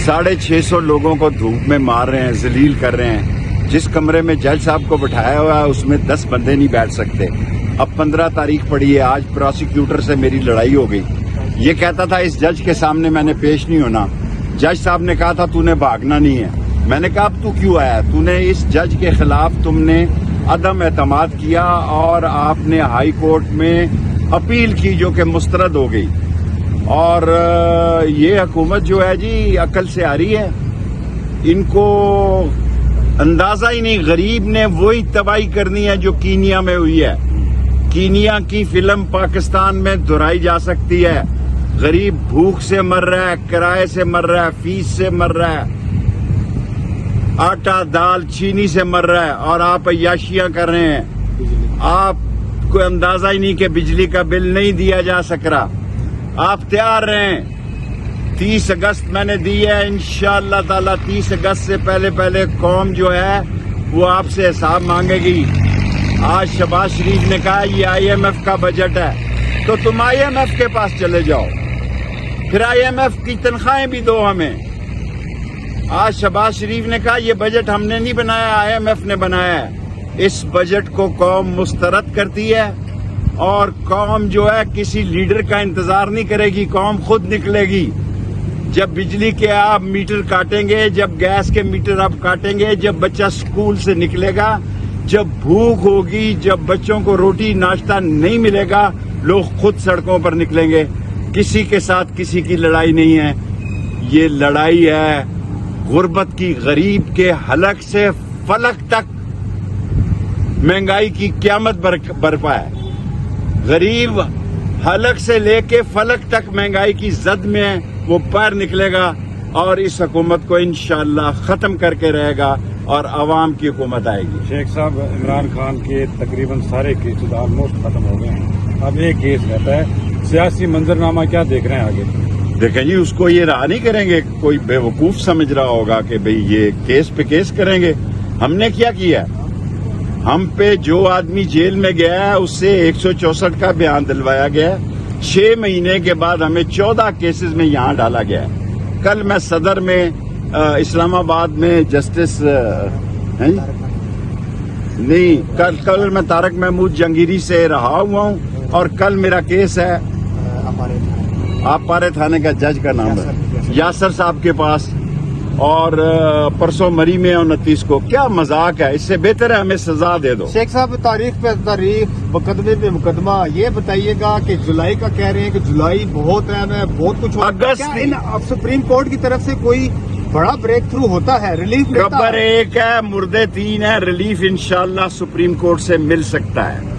650 लोगوں کو धूप में मार रहे हैं, जलील कर रहे हैं। जिस कमरे में जज साहब को बिठाया हुआ है उसमें 10 बंदे नहीं बैठ सकते। अब 15 तारीख पड़ी है, आज प्रोसिक्यूटर से मेरी लड़ाई हो गई। ये कहता था इस जज के सामने मैंने पेश नहीं होना। जज साहब ने कहा था तूने भागना नहीं है। मैंने कहा अब तू क्यों आया? तूने इस जज के खिलाफ तुमने अदम एतमाद किया और आपने हाई कोर्ट में अपील की जो कि मुस्तरद हो गई। और ये हुकूमत जो है जी अकल से आ रही है, इनको अंदाजा ही नहीं। गरीब ने वही तबाही करनी है जो कीनिया में हुई है। कीनिया की फिल्म पाकिस्तान में दोहराई जा सकती है। गरीब भूख से मर रहा है, किराए से मर रहा है, फीस से मर रहा है, आटा दाल चीनी से मर रहा है, और आप अय्याशियां कर रहे हैं। आपको अंदाजा ही नहीं कि बिजली का बिल नहीं दिया जा सक रहा। आप तैयार रहें, 30 अगस्त मैंने दी है। इंशाअल्लाह ताला 30 अगस्त से पहले कौम जो है वो आपसे हिसाब मांगेगी। आज शहबाज शरीफ ने कहा ये IMF का बजट है, तो तुम IMF के पास चले जाओ, फिर IMF की तनख्वाहें भी दो हमें। आज शहबाज शरीफ ने कहा ये बजट हमने नहीं बनाया, IMF ने बनाया है। इस बजट को कौम मुस्तरद करती है और कौम जो है किसी लीडर का इंतजार नहीं करेगी, कौम खुद निकलेगी। जब बिजली के आप मीटर काटेंगे, जब गैस के मीटर आप काटेंगे, जब बच्चा स्कूल से निकलेगा, जब भूख होगी, जब बच्चों को रोटी नाश्ता नहीं मिलेगा, लोग खुद सड़कों पर निकलेंगे। किसी के साथ किसी की लड़ाई नहीं है, ये लड़ाई है गुर्बत की। गरीब के हलक से फलक तक महंगाई की क़यामत बरपा है। गरीब हलक से लेके फलक तक महंगाई की जद में वो पैर निकलेगा और इस हुकूमत को इंशाअल्लाह खत्म करके रहेगा और आवाम की हुकूमत आएगी। शेख साहब, इमरान खान के तकरीबन सारे केसेस ऑलमोस्ट खत्म हो गए हैं, अब एक केस रहता है। सियासी मंजरनामा क्या देख रहे हैं आगे? देखें जी, उसको ये रहा नहीं करेंगे। कोई बेवकूफ समझ रहा होगा कि भाई ये केस पे केस करेंगे। हमने क्या किया? हम पे जो आदमी जेल में गया है उससे 164 का बयान दिलवाया गया है। 6 महीने के बाद हमें 14 केसेस में यहाँ डाला गया है। कल मैं सदर में इस्लामाबाद में जस्टिस नहीं, कल मैं तारक महमूद जंगीरी से रहा हुआ हूँ और कल मेरा केस है आपारे थाने का जज का नाम है यासर साहब के पास, और परसों मरी में 29 को। क्या मजाक है? इससे बेहतर है हमें सजा दे दो। शेख साहब, तारीख पे तारीख, मुकदमे पे मुकदमा, ये बताइएगा कि जुलाई का कह रहे हैं कि जुलाई बहुत अहम है, बहुत कुछ अगस्त सुप्रीम कोर्ट की तरफ से कोई बड़ा ब्रेक थ्रू होता है, रिलीफ मिलता है? खबर एक है, मुर्दे 3 है। रिलीफ इंशाअल्लाह सुप्रीम कोर्ट से मिल सकता है।